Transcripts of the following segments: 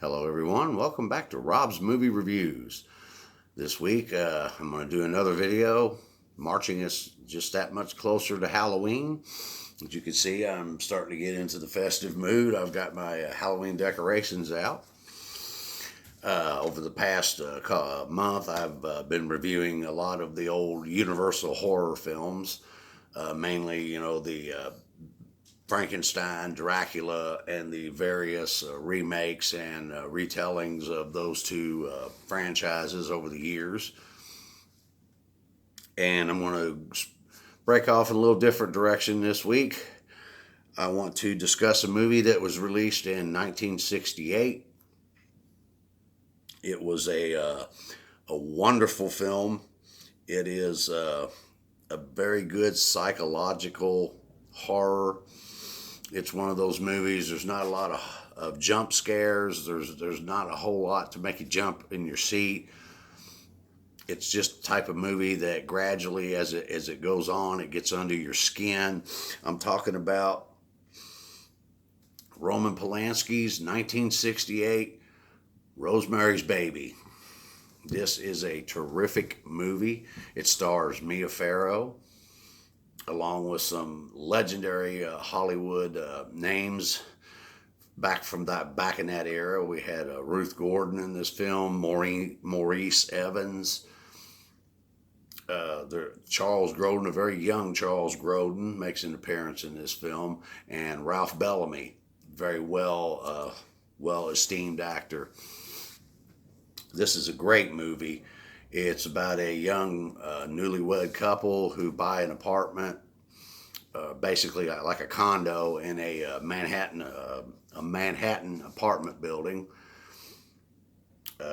Hello everyone, welcome back to Rob's Movie Reviews. This week I'm going to do another video marching us just that much closer to Halloween. As you can see, I'm starting to get into the festive mood. I've got my Halloween decorations out. Over the past month I've been reviewing a lot of the old Universal horror films, mainly the Frankenstein, Dracula, and the various remakes and retellings of those two franchises over the years. And I'm going to break off in a little different direction this week. I want to discuss a movie that was released in 1968. It was a wonderful film. It is a very good psychological horror. It's one of those movies. There's not a lot of jump scares. There's not a whole lot to make you jump in your seat. It's just the type of movie that gradually, as it goes on, it gets under your skin. I'm talking about Roman Polanski's 1968 Rosemary's Baby. This is a terrific movie. It stars Mia Farrow, along with some legendary Hollywood names back in that era. We had Ruth Gordon in this film, Maurice Evans, Charles Grodin, a very young Charles Grodin, makes an appearance in this film, and Ralph Bellamy, very well esteemed actor. This is a great movie. It's about a young newlywed couple who buy an apartment, basically like a condo in a Manhattan apartment building.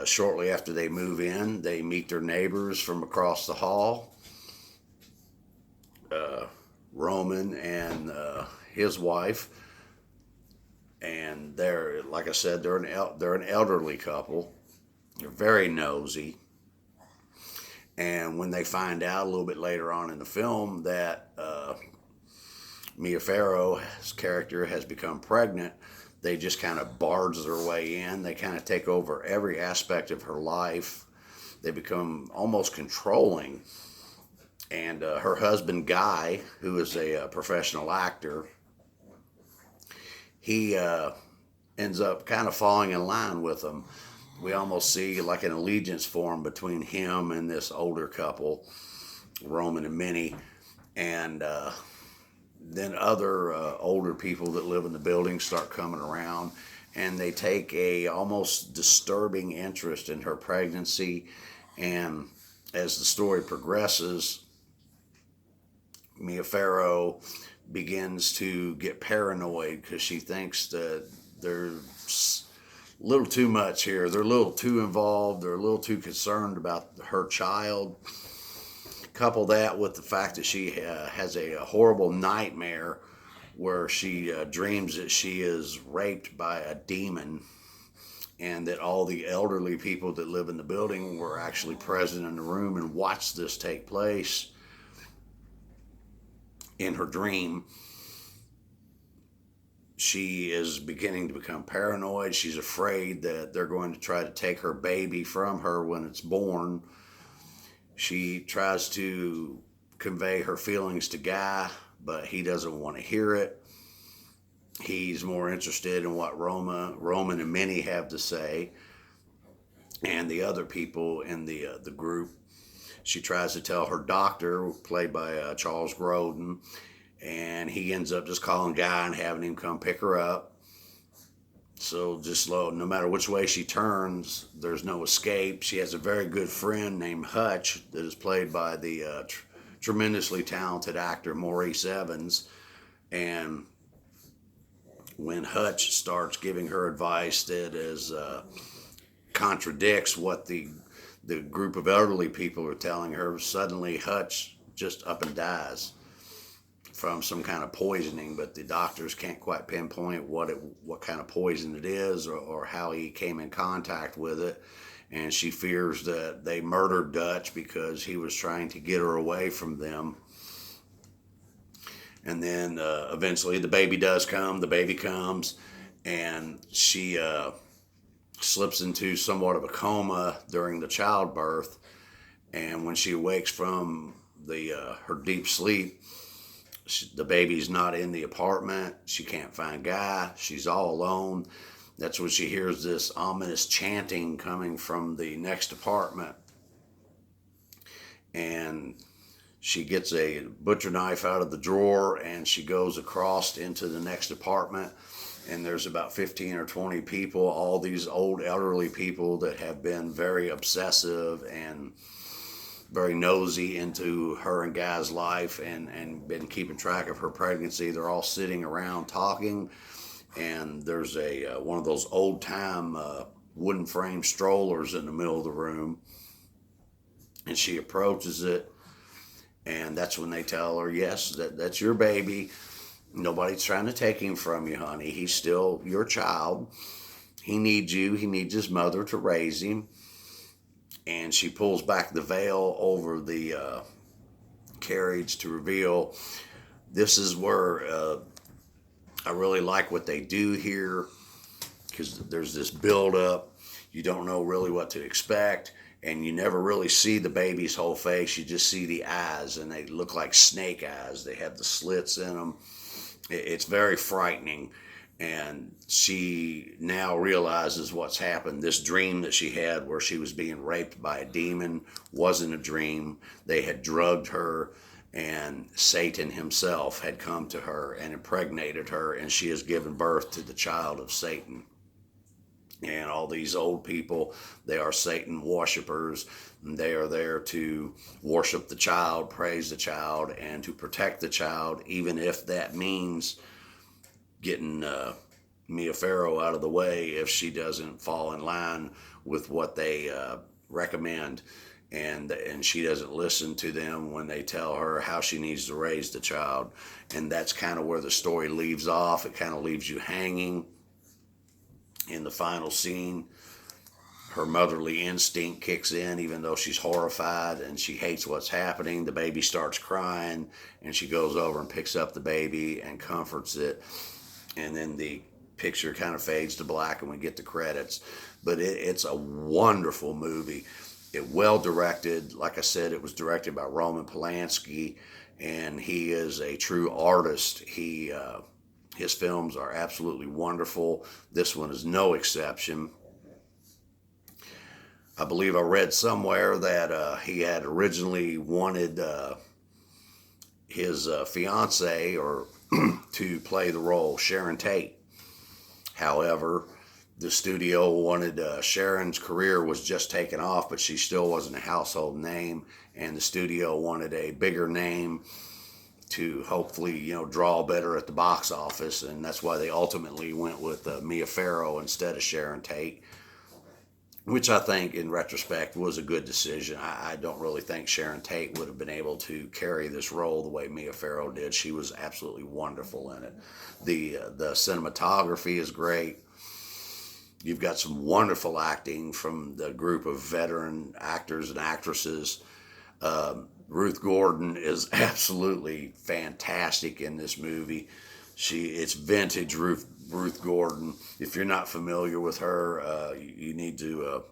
Shortly after they move in, they meet their neighbors from across the hall, Roman and his wife, and they're, like I said, they're an elderly couple. They're very nosy. And when they find out a little bit later on in the film that Mia Farrow's character has become pregnant, they just kind of barge their way in. They kind of take over every aspect of her life. They become almost controlling. And her husband, Guy, who is a professional actor, he ends up kind of falling in line with them. We almost see like an allegiance form between him and this older couple, Roman and Minnie, and then other older people that live in the building start coming around, and they take a almost disturbing interest in her pregnancy. And as the story progresses, Mia Farrow begins to get paranoid because she thinks that there's a little too much here. They're a little too involved. They're a little too concerned about her child. Couple that with the fact that she has a horrible nightmare where she dreams that she is raped by a demon, and that all the elderly people that live in the building were actually present in the room and watched this take place in her dream. She is beginning to become paranoid. She's afraid that they're going to try to take her baby from her when it's born. She tries to convey her feelings to Guy, but he doesn't want to hear it. He's more interested in what Roman and Minnie have to say, and the other people in the group. She tries to tell her doctor, played by Charles Grodin, and he ends up just calling Guy and having him come pick her up. So just no matter which way she turns, there's no escape. She has a very good friend named Hutch that is played by the tremendously talented actor Maurice Evans. And when Hutch starts giving her advice that contradicts what the group of elderly people are telling her, suddenly Hutch just up and dies from some kind of poisoning, but the doctors can't quite pinpoint what kind of poison it is, or how he came in contact with it. And she fears that they murdered Dutch because he was trying to get her away from them. And then eventually the baby does come. The baby comes, and she slips into somewhat of a coma during the childbirth, and when she awakes from her deep sleep, the baby's not in the apartment. She can't find Guy. She's all alone. That's when she hears this ominous chanting coming from the next apartment, and she gets a butcher knife out of the drawer and she goes across into the next apartment, and there's about 15 or 20 people, all these old elderly people that have been very obsessive and very nosy into her and Guy's life, and been keeping track of her pregnancy. They're all sitting around talking, and there's one of those old time wooden frame strollers in the middle of the room, and she approaches it, and that's when they tell her, yes, that's your baby. Nobody's trying to take him from you, honey. He's still your child. He needs you. He needs his mother to raise him. And she pulls back the veil over the carriage to reveal, this is where I really like what they do here, because there's this build up. You don't know really what to expect, and you never really see the baby's whole face. You just see the eyes, and they look like snake eyes. They have the slits in them. It's very frightening. And she now realizes what's happened. This dream that she had where she was being raped by a demon wasn't a dream. They had drugged her, and Satan himself had come to her and impregnated her, and she has given birth to the child of Satan. And all these old people, they are Satan worshipers. They are there to worship the child, praise the child, and to protect the child, even if that means getting Mia Farrow out of the way if she doesn't fall in line with what they recommend, and she doesn't listen to them when they tell her how she needs to raise the child. And that's kind of where the story leaves off. It kind of leaves you hanging. In the final scene, her motherly instinct kicks in, even though she's horrified and she hates what's happening. The baby starts crying, and she goes over and picks up the baby and comforts it. And then the picture kind of fades to black and we get the credits. But it's a wonderful movie. It well directed. Like I said, it was directed by Roman Polanski, and he is a true artist. His films are absolutely wonderful. This one is no exception. I believe I read somewhere that he had originally wanted his fiance or to play the role, Sharon Tate. However, the studio wanted Sharon's career was just taken off, but she still wasn't a household name, and the studio wanted a bigger name to hopefully, draw better at the box office, and that's why they ultimately went with Mia Farrow instead of Sharon Tate, which I think, in retrospect, was a good decision. I don't really think Sharon Tate would have been able to carry this role the way Mia Farrow did. She was absolutely wonderful in it. The cinematography is great. You've got some wonderful acting from the group of veteran actors and actresses. Ruth Gordon is absolutely fantastic in this movie. It's vintage Ruth Gordon. If you're not familiar with her, you need to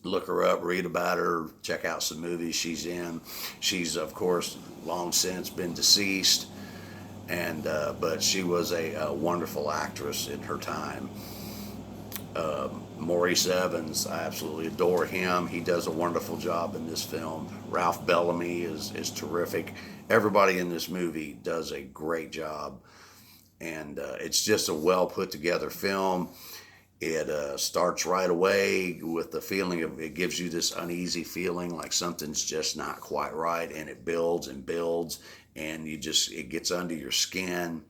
look her up, read about her, check out some movies she's in. She's, of course, long since been deceased, but she was a wonderful actress in her time. Maurice Evans, I absolutely adore him. He does a wonderful job in this film. Ralph Bellamy is terrific. Everybody in this movie does a great job, and it's just a well put together film. It starts right away with the feeling of, it gives you this uneasy feeling like something's just not quite right, and it builds and builds, and it gets under your skin.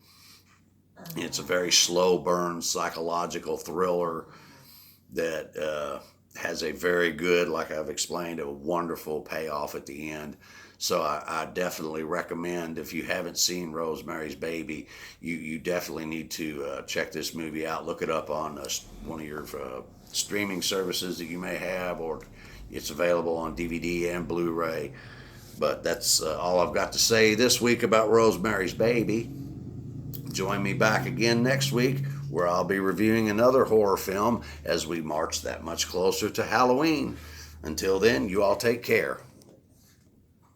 It's a very slow burn psychological thriller that has a very good, like I've explained, a wonderful payoff at the end. So I definitely recommend, if you haven't seen Rosemary's Baby, you definitely need to check this movie out. Look it up on one of your streaming services that you may have, or it's available on DVD and Blu-ray. But that's all I've got to say this week about Rosemary's Baby. Join me back again next week where I'll be reviewing another horror film as we march that much closer to Halloween. Until then, you all take care.